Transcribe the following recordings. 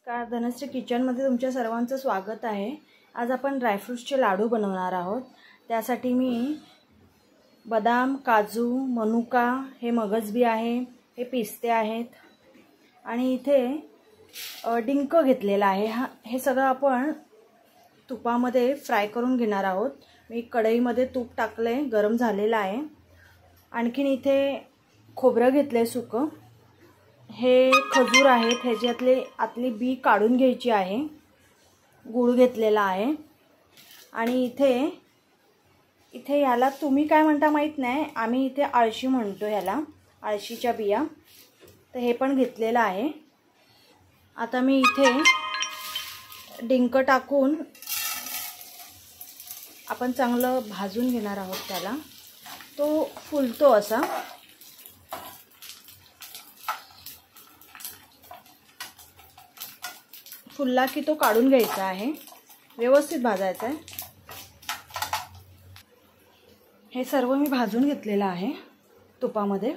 नमस्कार, धनश्री किचनमध्ये तुमच्या सर्वांचं स्वागत आहे। आज आपण ड्रायफ्रूट्सचे लाडू बनवणार आहोत। त्यासाठी मी बदाम, काजू, मनुका, हे मगजबी आहे, हे पिस्ते आहेत आणि इथे डिंक घेतलेला आहे। हे सगळं आपण तुपामध्ये फ्राय करून घेणार आहोत। मी कढईमध्ये तूप टाकले, गरम झालेलं आहे। आणखीन इथे खोबरं घेतले सुकं, हे खजूर आहेत, ह्याच्यातले आतली बी काढून घ्यायची आहे। गूळ घेतलेला आहे आणि इथे याला तुम्ही काय म्हणता माहित नाही, आम्ही इथे आळशी म्हणतो ह्याला, आळशीच्या बिया। तर हे पण घेतलेलं आहे। आता मी इथे डिंक टाकून आपण चांगलं भाजून घेणार आहोत त्याला। तो फुलतो असा, फुलला की तो काढून घ्यायचा आहे, व्यवस्थित भाजायचा आहे। हे सर्व मी भाजून घेतलेलं आहे तुपामध्ये।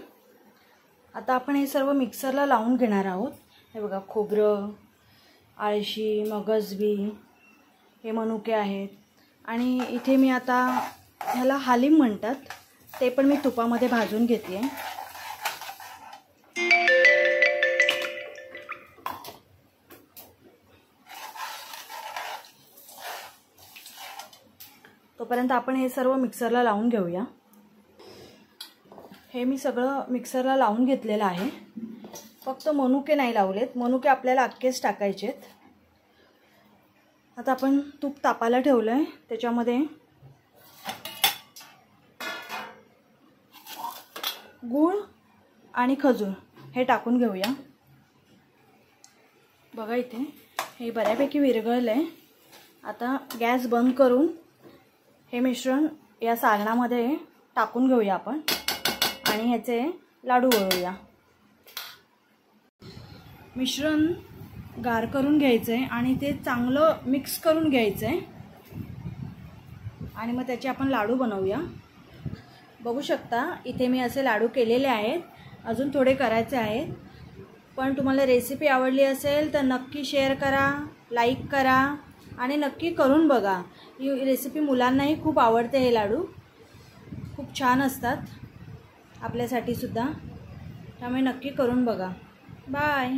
आता आपण हे सर्व मिक्सरला लावून घेणार आहोत। हे बघा, खोबरं, आळशी, मगजबी, हे मनुके आहेत आणि इथे मी आता ह्याला हालीम म्हणतात, ते पण मी तुपामध्ये भाजून घेते। तोपर्यंत आपण हे सर्व मिक्सरला लावून घेऊया। हे मी सगळं मिक्सरला लावून घेतलेलं आहे, फक्त मनुके नाही लावलेत, मनुके आपल्याला अख्खेच टाकायचेत। आता आपण तूप तापायला ठेवलं आहे, त्याच्यामध्ये गूळ आणि खजूर हे टाकून घेऊया। बघा, इथे हे बऱ्यापैकी विरघळलं आहे। आता गॅस बंद करून हे मिश्रण या सारणामध्ये टाकून घेऊया आपण आणि ह्याचे लाडू वळूया। मिश्रण गार करून घ्यायचं आहे आणि ते चांगलं मिक्स करून घ्यायचं आहे आणि मग त्याचे आपण लाडू बनवूया। बघू शकता, इथे मी असे लाडू केलेले आहेत, अजून थोडे करायचे आहेत। पण तुम्हाला रेसिपी आवडली असेल तर नक्की शेअर करा, लाईक करा आणि नक्की करून बघा। ही रेसिपी मुलांनाही खूप आवडते। हे लाडू खूप छान असतात आपल्यासाठी सुद्धा, त्यामुळे नक्की करून बघा। बाय।